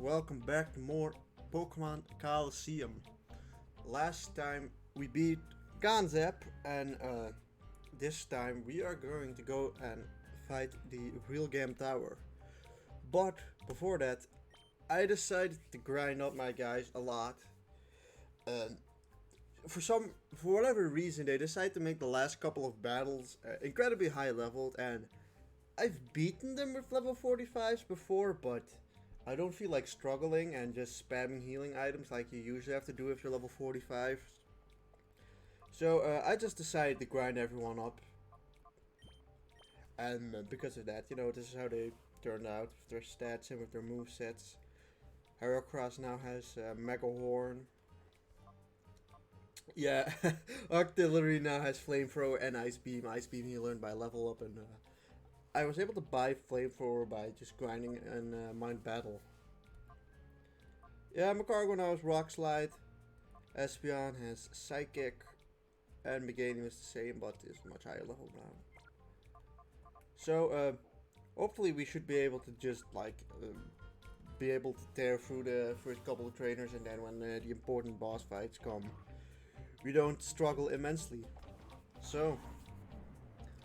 welcome back to more Pokemon Colosseum. Last time we beat Ganzap, and this time we are going to go and fight the Real Game Tower. But before that, I decided to grind up my guys a lot. And for whatever reason, they decided to make the last couple of battles incredibly high leveled, and I've beaten them with level 45s before, but I don't feel like struggling and just spamming healing items like you usually have to do if you're level 45. So I just decided to grind everyone up. And because of that, this is how they turned out with their stats and with their movesets. Heracross now has Mega Horn. Yeah, Artillery now has Flamethrower and Ice Beam. Ice Beam he learned by level up, and I was able to buy Flamethrower by just grinding and Mind Battle. Yeah, Macargo now has Rock Slide. Espeon has Psychic. And Meganium is the same, but is much higher level now. So, hopefully we should be able to just, be able to tear through the first couple of trainers, and then when the important boss fights come, we don't struggle immensely. So,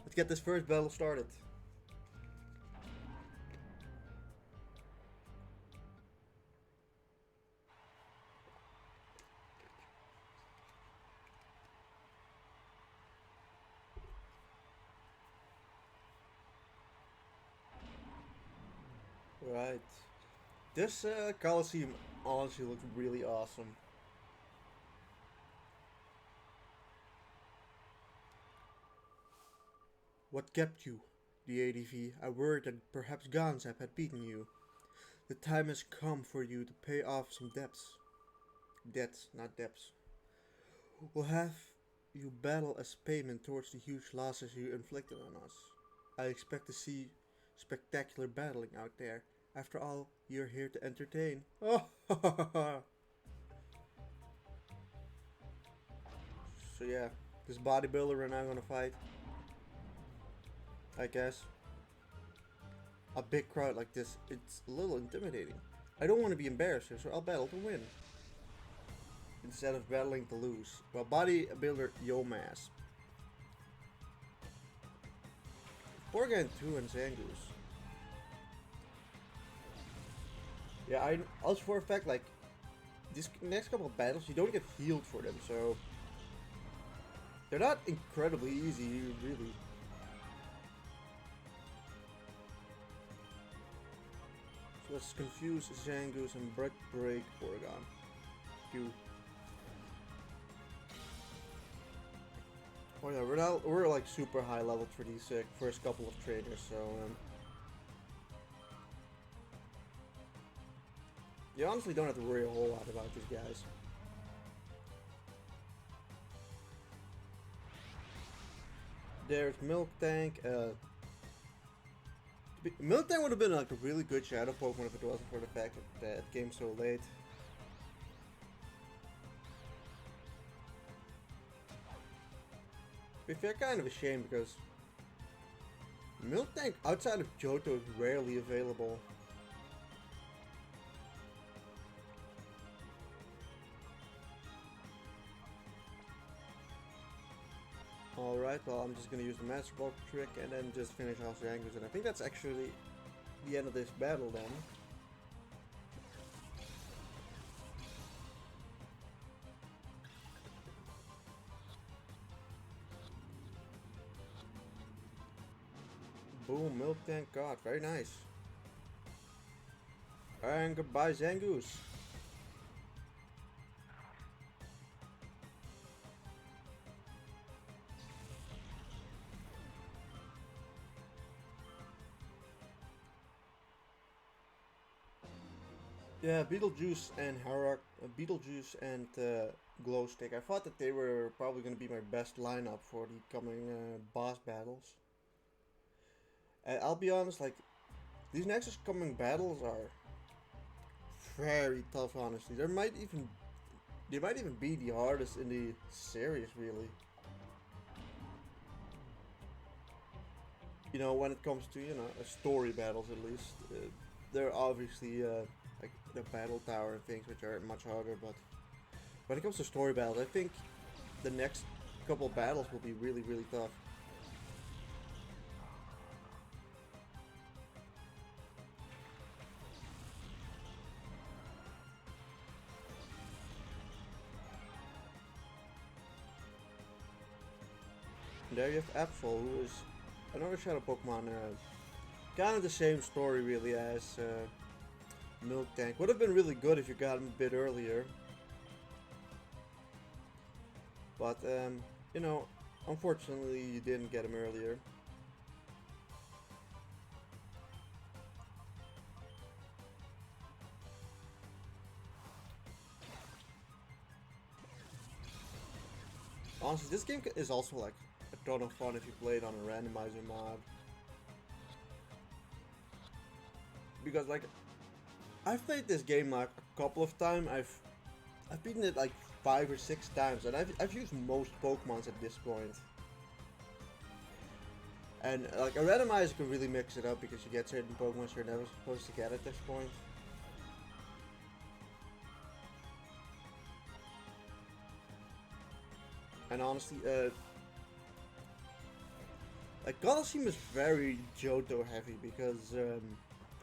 let's get this first battle started. Right. This Colosseum honestly looks really awesome. What kept you, theadv? I worried that perhaps Ganzap had beaten you. The time has come for you to pay off some debts. Debts, not debts. We'll have you battle as payment towards the huge losses you inflicted on us. I expect to see spectacular battling out there. After all, you're here to entertain. Oh, so yeah, this bodybuilder and I'm gonna fight. I guess. A big crowd like this, it's a little intimidating. I don't want to be embarrassed here, so I'll battle to win. Instead of battling to lose. Well, bodybuilder Yomas. Porygon 2 and Zangoose. Yeah, I also for a fact, like, this next couple of battles, you don't get healed for them, so they're not incredibly easy, really. So let's confuse Zangoose and break Porygon. Q. Oh yeah, we're like super high level for these first couple of trainers, so you honestly don't have to worry a whole lot about these guys. There's Milk Tank. Milk Tank would have been like a really good shadow Pokemon if it wasn't for the fact that it came so late. To be fair, kind of a shame because Milk Tank outside of Johto is rarely available. Alright, well I'm just gonna use the Master Ball trick and then just finish off Zangoose, and I think that's actually the end of this battle then. Boom, Milk Tank God, very nice. And goodbye Zangoose. Yeah, Beetlejuice and Glowstick. I thought that they were probably going to be my best lineup for the coming boss battles. And I'll be honest, like, these next coming battles are very tough, honestly. They might even be the hardest in the series, really. When it comes to, story battles at least. They're obviously like the battle tower and things, which are much harder. But when it comes to story battles, I think the next couple battles will be really, really tough. And there you have Absol, who is another Shadow Pokemon. Kind of the same story, really, as Milk Tank. Would have been really good if you got him a bit earlier. But, you know, unfortunately you didn't get him earlier. Honestly, this game is also like a ton of fun if you play it on a randomizer mod. Because like, I've played this game like a couple of times. I've beaten it like 5 or 6 times, and I've used most Pokemons at this point. And like a randomizer can really mix it up because you get certain Pokemon you're never supposed to get at this point. And honestly, like Colosseum is very Johto heavy because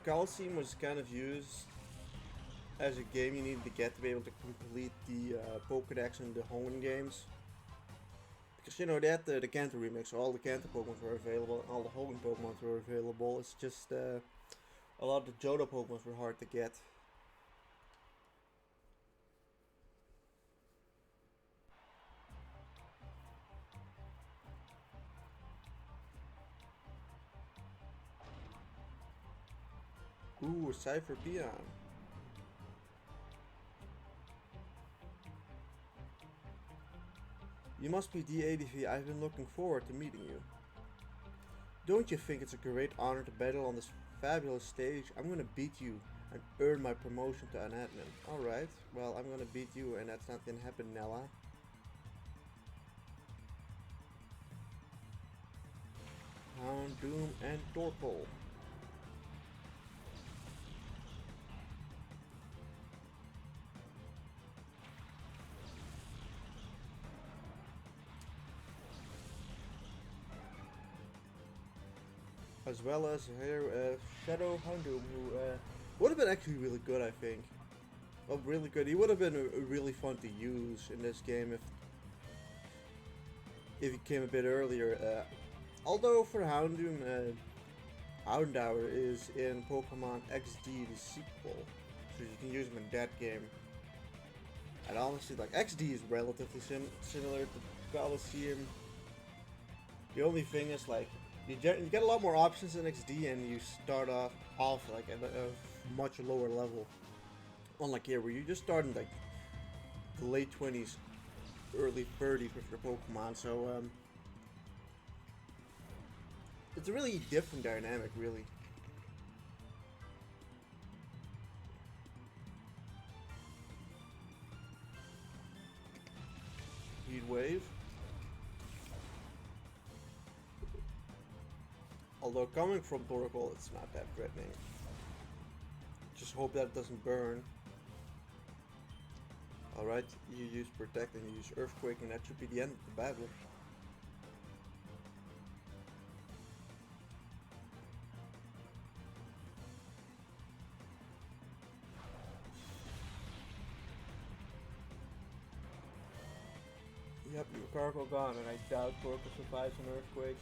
Colosseum was kind of used as a game you needed to get to be able to complete the Pokédex and the Hoenn games. Because, you know, they had the Kanto remix, so all the Kanto Pokemon were available, and all the Hoenn Pokemon were available. It's just a lot of the Johto Pokemon were hard to get. Ooh, Cypher Peon. You must be theadv. I've been looking forward to meeting you. Don't you think it's a great honor to battle on this fabulous stage? I'm gonna beat you and earn my promotion to an admin. Alright, well, I'm gonna beat you and that's not gonna happen, Nella. Houndoom and Torkoal. As well as here, Shadow Houndoom, who would have been actually really good, I think. Well, really good. He would have been really fun to use in this game if he came a bit earlier. Although for Houndoom, Houndour is in Pokemon XD, the sequel, so you can use him in that game. And honestly, like XD is relatively similar to Colosseum. The only thing is like you get a lot more options in XD, and you start off like at a much lower level. Unlike here, where you just start in like the late 20s, early 30s with your Pokemon. So it's a really different dynamic, really. Heat Wave. Although coming from Torkoal, it's not that threatening. Just hope that it doesn't burn. Alright, you use Protect and you use Earthquake, and that should be the end of the battle. Yep, your cargo gone, and I doubt Torkoal survives an Earthquake.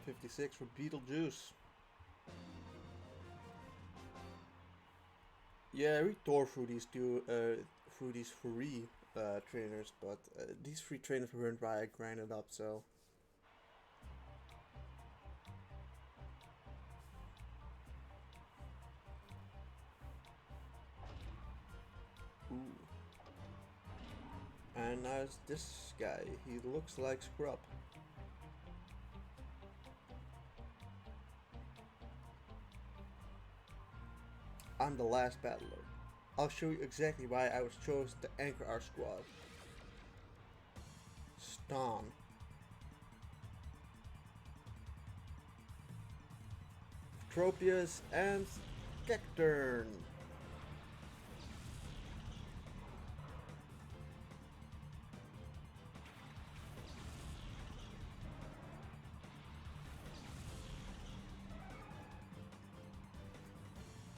$56 for Beetlejuice. Yeah, we tore through these through these free trainers, but these free trainers weren't why I grinded up, so. Ooh. And now it's this guy. He looks like Scrub. I'm the last battler. I'll show you exactly why I was chosen to anchor our squad. Ston. Tropius and Cacturn.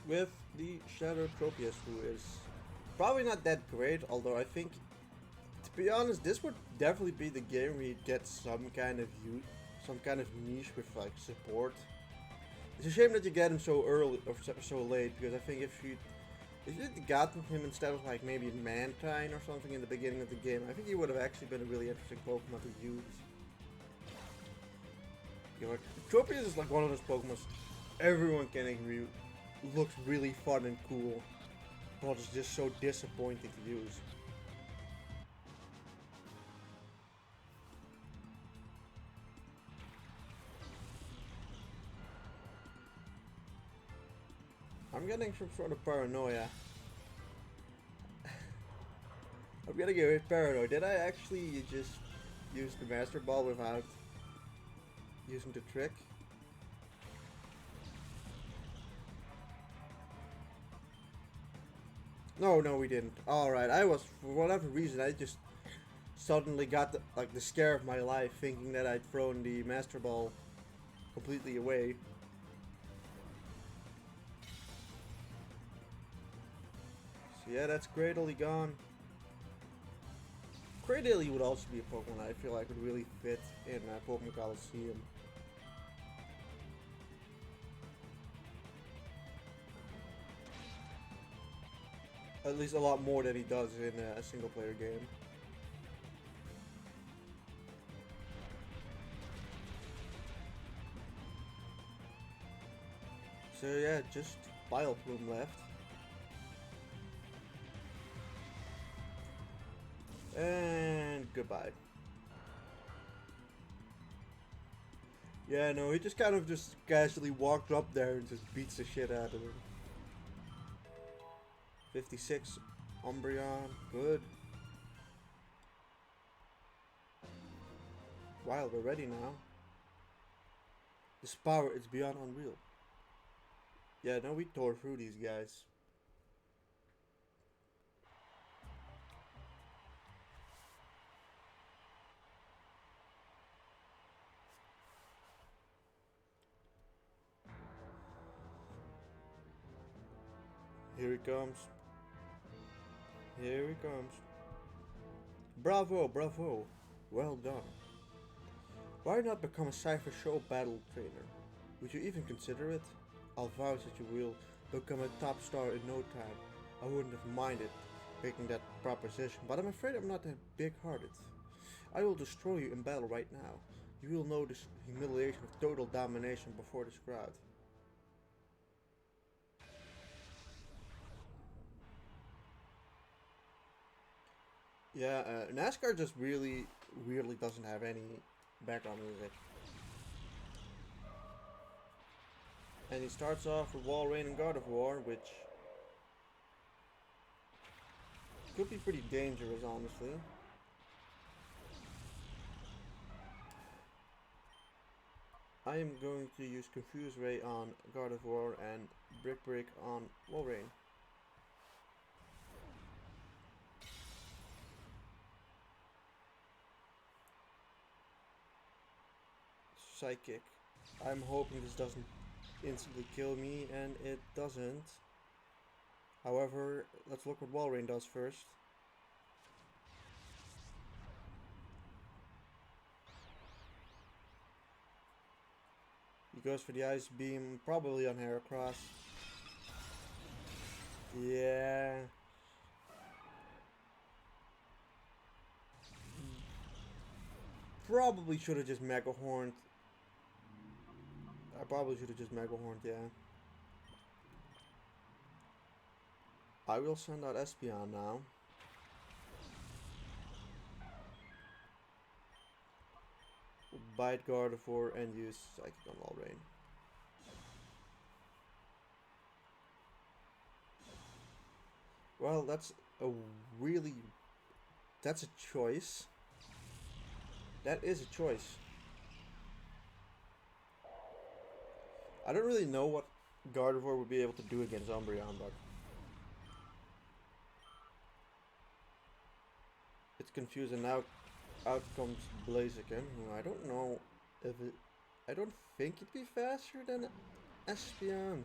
With the Shadow Tropius, who is probably not that great, although I think, to be honest, this would definitely be the game where you get some kind of niche with like support. It's a shame that you get him so early or so late, because I think if you'd gotten him instead of like maybe Mantine or something in the beginning of the game, I think he would have actually been a really interesting Pokemon to use. You know, like, Tropius is like one of those Pokemon everyone can agree looks really fun and cool, but it's just so disappointing to use. I'm getting some sort of paranoia. I'm gonna get a bit paranoid. Did I actually just use the Master Ball without using the trick? No, we didn't. Alright, I was, for whatever reason, I just suddenly got the scare of my life, thinking that I'd thrown the Master Ball completely away. So yeah, that's Cradily gone. Cradily would also be a Pokemon I feel like would really fit in Pokemon Colosseum. At least a lot more than he does in a single player game. So yeah, just Vileplume left. And goodbye. Yeah, no, he just kind of just casually walked up there and just beats the shit out of him. 56 Umbreon, good. Wow, we're ready now. This power is beyond unreal. Yeah, no, we tore through these guys. Here he comes. Here he comes. Bravo, bravo. Well done. Why not become a Cypher Show battle trainer? Would you even consider it? I'll vouch that you will become a top star in no time. I wouldn't have minded making that proposition, but I'm afraid I'm not that big-hearted. I will destroy you in battle right now. You will know this humiliation of total domination before this crowd. Yeah, NASCAR just really weirdly doesn't have any background music. And he starts off with Wall Rain and God of War, which could be pretty dangerous, honestly. I am going to use Confuse Ray on God of War and Brick Break on Wall Rain. Psychic. I'm hoping this doesn't instantly kill me, and it doesn't. However, let's look what Walrein does first. He goes for the Ice Beam, probably on Heracross. Yeah. Probably should have just Mega Horned. I probably should have just Mega Horned, yeah. I will send out Espeon now. Bite Gardevoir and use Psychic on Walrein. Well, that's a really... That's a choice. That is a choice. I don't really know what Gardevoir would be able to do against Umbreon, but... It's confusing. Now out comes Blaziken, who I don't know if it... I don't think it'd be faster than Espeon.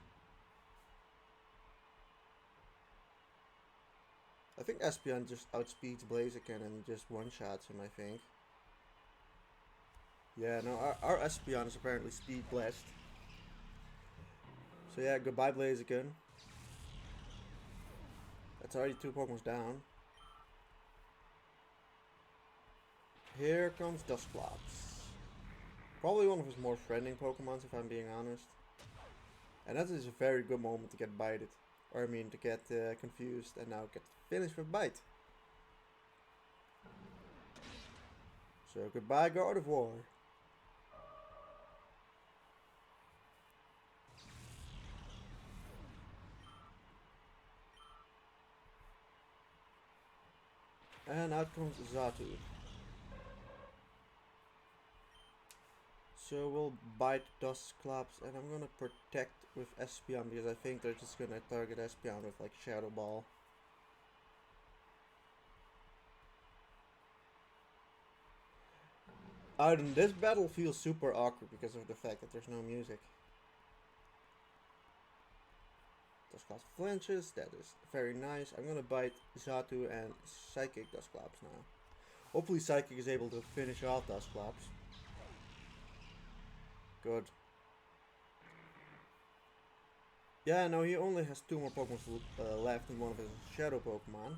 I think Espeon just outspeeds Blaziken and just one-shots him, I think. Yeah, no, our Espeon is apparently speed blessed. So yeah, goodbye Blaziken. That's already 2 Pokemons down. Here comes Dusclops. Probably one of his more friendly Pokemons, if I'm being honest. And that is a very good moment to get bited. Or I mean, to get confused and now get finished with Bite. So goodbye Gardevoir. And out comes Xatu. So we'll bite Dusclops and I'm gonna protect with Espeon because I think they're just gonna target Espeon with like Shadow Ball. This battle feels super awkward because of the fact that there's no music. Dusclops flinches, that is very nice. I'm gonna bite Xatu and Psychic Dusclops now. Hopefully Psychic is able to finish off Dusclops. Good. Yeah, no, he only has 2 more Pokemon left in one of his Shadow Pokemon.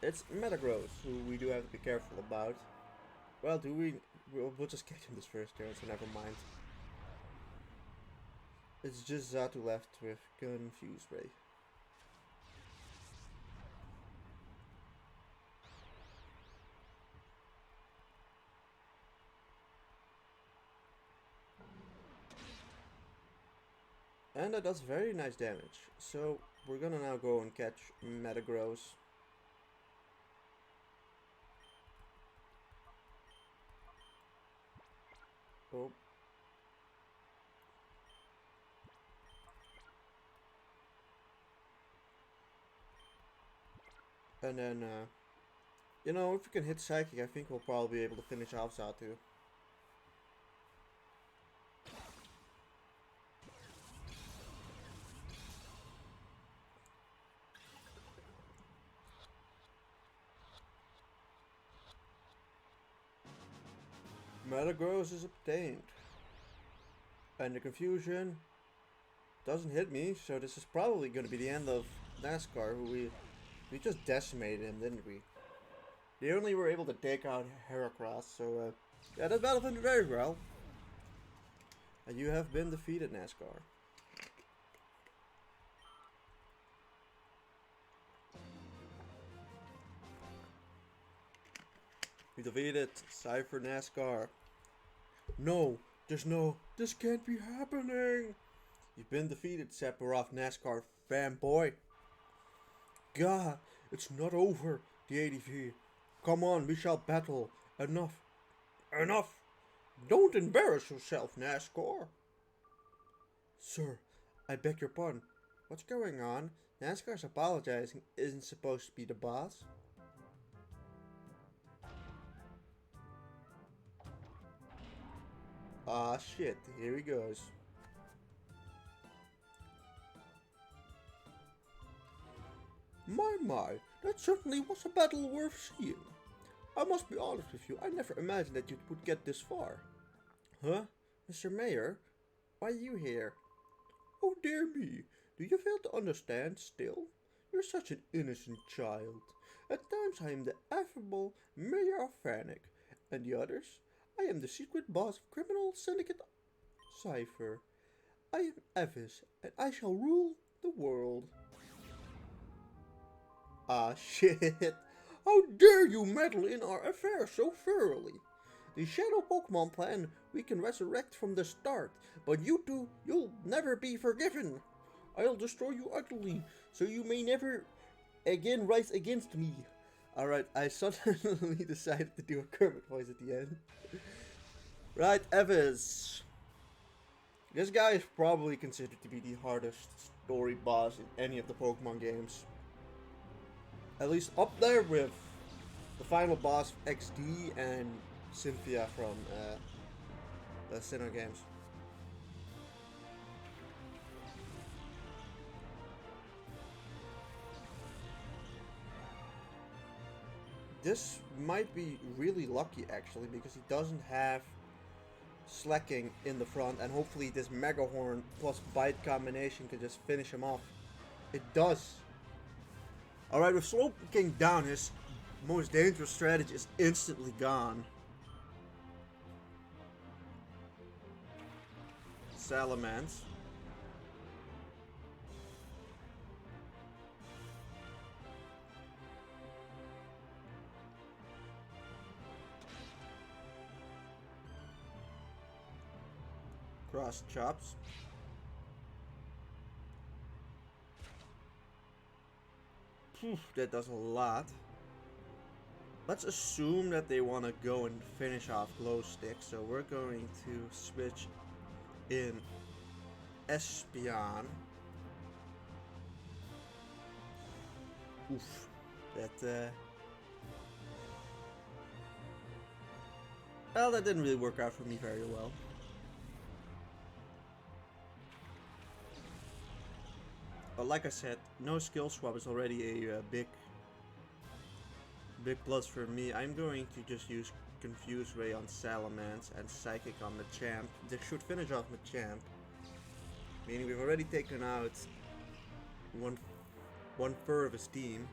It's Metagross, who we do have to be careful about. Well, do we? We'll just catch him this first turn, so never mind. It's just Xatu left with Confuse Ray. And that does very nice damage. So we're gonna now go and catch Metagross. Oh. And then, you know, if we can hit Psychic, I think we'll probably be able to finish off Xatu. Metagross is obtained. And the confusion doesn't hit me, so this is probably going to be the end of NASCAR, who we just decimated him, didn't we? They only were able to take out Heracross, so yeah, that battle went very well. And you have been defeated, NASCAR. We defeated Cypher NASCAR. No, this can't be happening. You've been defeated, Sephiroth NASCAR fanboy. God, it's not over, theadv. Come on, we shall battle. Enough. Enough. Don't embarrass yourself, NASCAR. Sir, I beg your pardon. What's going on? NASCAR's apologizing isn't supposed to be the boss. Ah shit, here he goes. My, that certainly was a battle worth seeing. I must be honest with you, I never imagined that you would get this far. Huh? Mr. Mayor? Why are you here? Oh dear me, do you fail to understand still? You're such an innocent child. At times I am the affable Mayor of Fanik, and the others, I am the secret boss of Criminal Syndicate Cypher. I am Avis, and I shall rule the world. Ah shit. How dare you meddle in our affairs so thoroughly? The Shadow Pokemon plan we can resurrect from the start, but you two, you'll never be forgiven. I'll destroy you utterly, so you may never again rise against me. Alright, I suddenly decided to do a Kermit voice at the end. Right, Evis. This guy is probably considered to be the hardest story boss in any of the Pokemon games. At least up there with the final boss XD and Cynthia from the Sinnoh games. This might be really lucky actually, because he doesn't have slacking in the front, and hopefully this Mega Horn plus Bite combination can just finish him off. It does. Alright, with Slowpoking down, his most dangerous strategy is instantly gone. Salamence. Cross chops. Phew, that does a lot. Let's assume that they want to go and finish off Glow Stick, so we're going to switch in Espeon. Oof, that well, that didn't really work out for me very well. But like I said, no skill swap is already a big plus for me. I'm going to just use Confuse Ray on Salamence and Psychic on Machamp. This should finish off Machamp. Meaning we've already taken out one third of his team.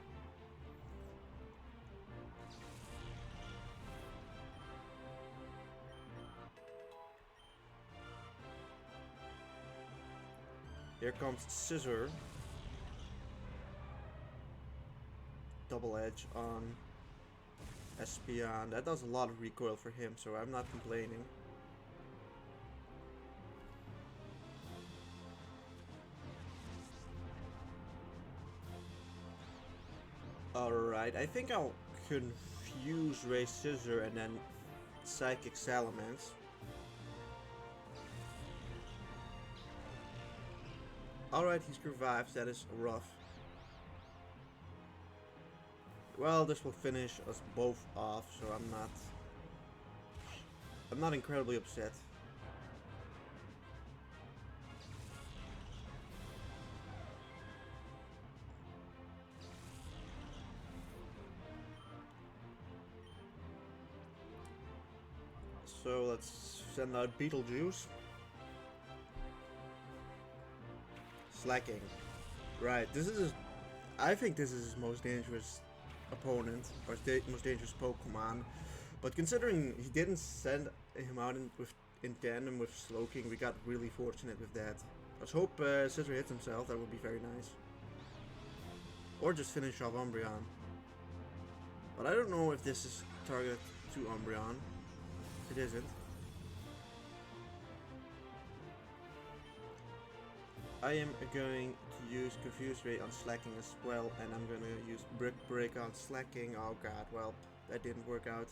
Here comes Scissor. Double Edge on Espeon. That does a lot of recoil for him, so I'm not complaining. Alright, I think I'll Confuse Ray Scissor and then Psychic Salamence. Alright, he survives. That is rough. Well, this will finish us both off, so I'm not incredibly upset. So let's send out Beetlejuice. Slacking. Right, I think this is his most dangerous opponent, or most dangerous Pokemon. But considering he didn't send him out in tandem with Slowking, we got really fortunate with that. Let's hope Scissor hits himself, that would be very nice. Or just finish off Umbreon. But I don't know if this is targeted to Umbreon. It isn't. I am going to use Confuse Ray on Slacking as well, and I'm gonna use Brick Break on Slacking. Oh god, well, that didn't work out.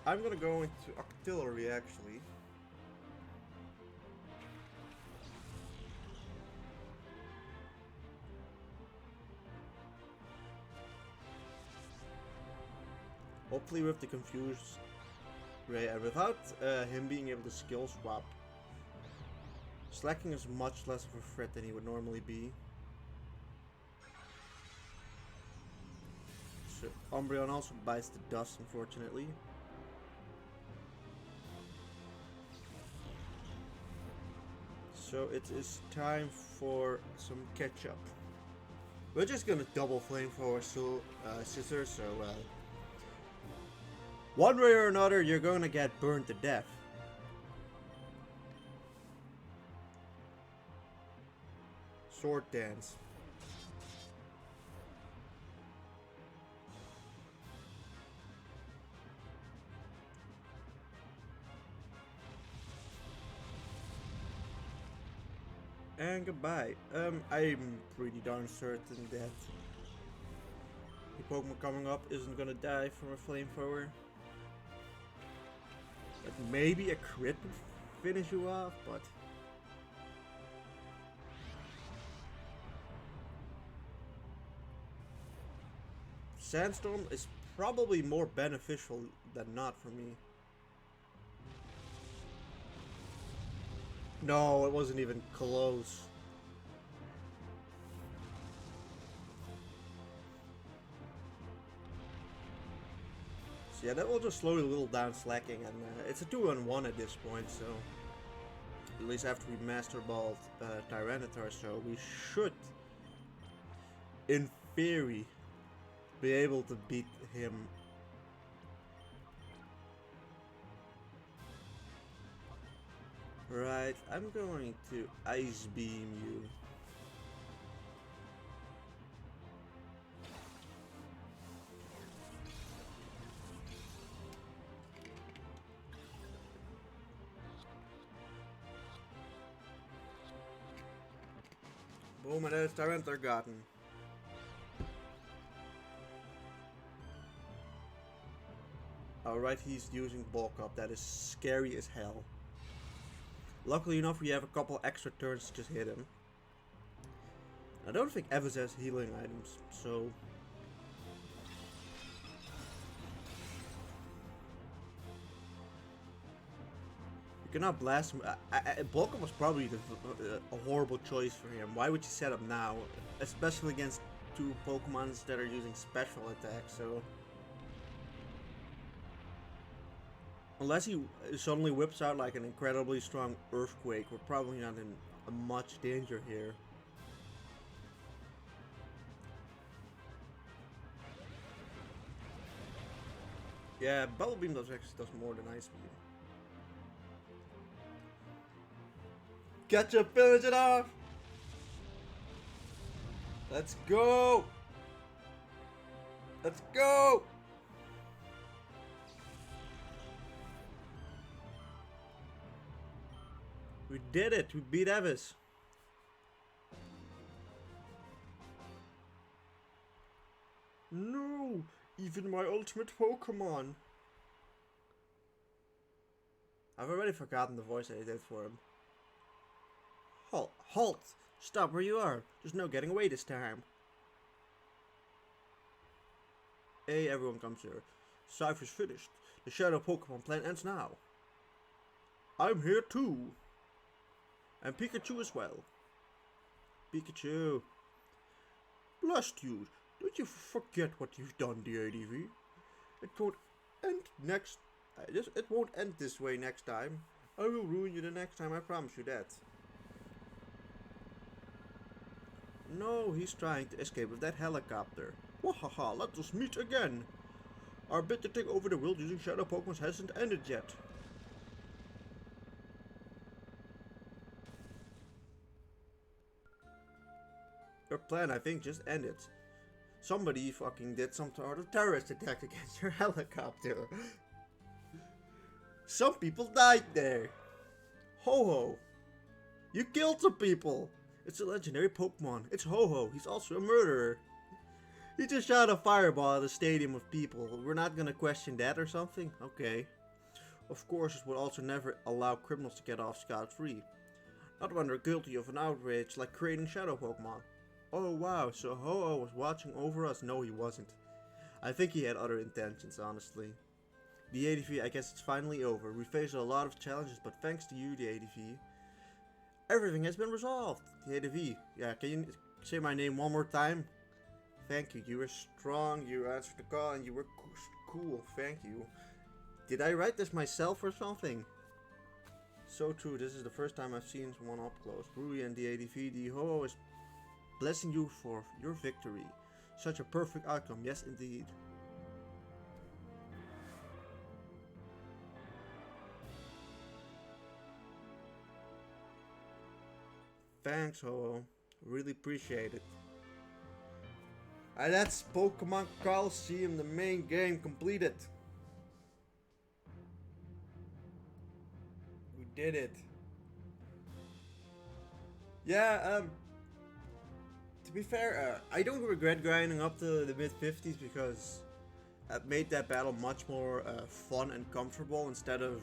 I'm gonna go into Octillery actually. Hopefully with the Confused Ray, and without him being able to skill swap, Slacking is much less of a threat than he would normally be. So Umbreon also bites the dust, unfortunately. So it is time for some catch-up. We're just gonna double Flamethrower Scissor, so one way or another, you're going to get burned to death. Sword Dance. And goodbye. I'm pretty darn certain that the Pokemon coming up isn't gonna die from a flamethrower. That maybe a crit would finish you off, but Sandstorm is probably more beneficial than not for me. No, it wasn't even close. So yeah, that will just slow you a little down slacking, and it's a 2-on-1 at this point, so at least after we Master Balled Tyranitar, so we should, in theory, be able to beat him. Right, I'm going to Ice Beam you. Boom, and there's Tyranitar gotten. Alright, he's using Bulk Up. That is scary as hell. Luckily enough, we have a couple extra turns to just hit him. I don't think Evans has healing items, so... You cannot blast him. Bulk Up was probably a horrible choice for him. Why would you set up now? Especially against two Pokemons that are using special attacks, so... Unless he suddenly whips out like an incredibly strong Earthquake, we're probably not in much danger here. Yeah, Bubble Beam actually does more than Ice Beam. Gotcha, finish it off! Let's go! Let's go! We did it! We beat Evis! No! Even my ultimate Pokemon! I've already forgotten the voice I did for him. Halt! Halt! Stop where you are! There's no getting away this time! Hey, everyone comes here. Cypher's finished. The Shadow Pokemon plan ends now. I'm here too! And Pikachu as well. Pikachu. Blast you. Don't you forget what you've done, theadv. It won't end next... it won't end this way next time. I will ruin you the next time, I promise you that. No, he's trying to escape with that helicopter. Wahaha, let us meet again. Our bid to take over the world using Shadow Pokemon hasn't ended yet. Your plan, I think, just ended. Somebody fucking did some sort of terrorist attack against your helicopter. Some people died there. Ho-Ho. You killed some people. It's a legendary Pokemon. It's Ho-Ho. He's also a murderer. He just shot a fireball at a stadium of people. We're not gonna question that or something? Okay. Of course, it would also never allow criminals to get off scot-free. Not when they're guilty of an outrage like creating Shadow Pokemon. Oh wow, so Ho-Oh was watching over us? No, he wasn't. I think he had other intentions, honestly. theadv, I guess it's finally over. We faced a lot of challenges, but thanks to you, theadv, everything has been resolved. theadv, yeah, can you say my name one more time? Thank you, you were strong, you answered the call, and you were cool, thank you. Did I write this myself or something? So true, this is the first time I've seen someone up close. Ruby and theadv, the Ho-Oh is blessing you for your victory. Such a perfect outcome, yes indeed. Thanks, Ho-Oh. Really appreciate it. And that's Pokemon Colosseum, the main game completed. We did it. Yeah, to be fair, I don't regret grinding up to the mid 50s because it made that battle much more fun and comfortable instead of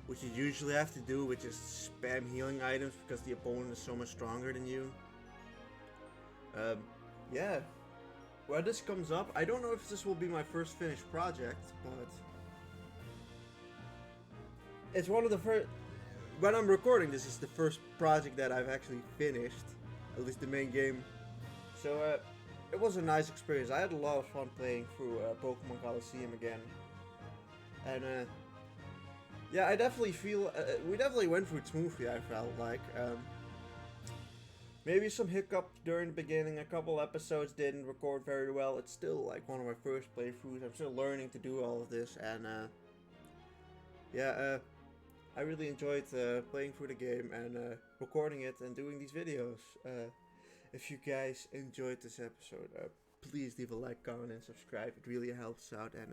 what you usually have to do, which is spam healing items because the opponent is so much stronger than you. Um, yeah, when this comes up, I don't know if this will be my first finished project, but it's one of the first. When I'm recording, this is the first project that I've actually finished, at least the main game. So it was a nice experience. I had a lot of fun playing through Pokemon Colosseum again, and yeah, I definitely feel we definitely went through it smoothly. I felt like maybe some hiccup during the beginning. A couple episodes didn't record very well. It's still like one of my first playthroughs. I'm still learning to do all of this, and yeah, I really enjoyed playing through the game and recording it and doing these videos. If you guys enjoyed this episode, please leave a like, comment, and subscribe. It really helps out, and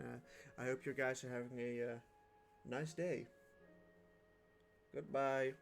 I hope you guys are having a nice day. Goodbye.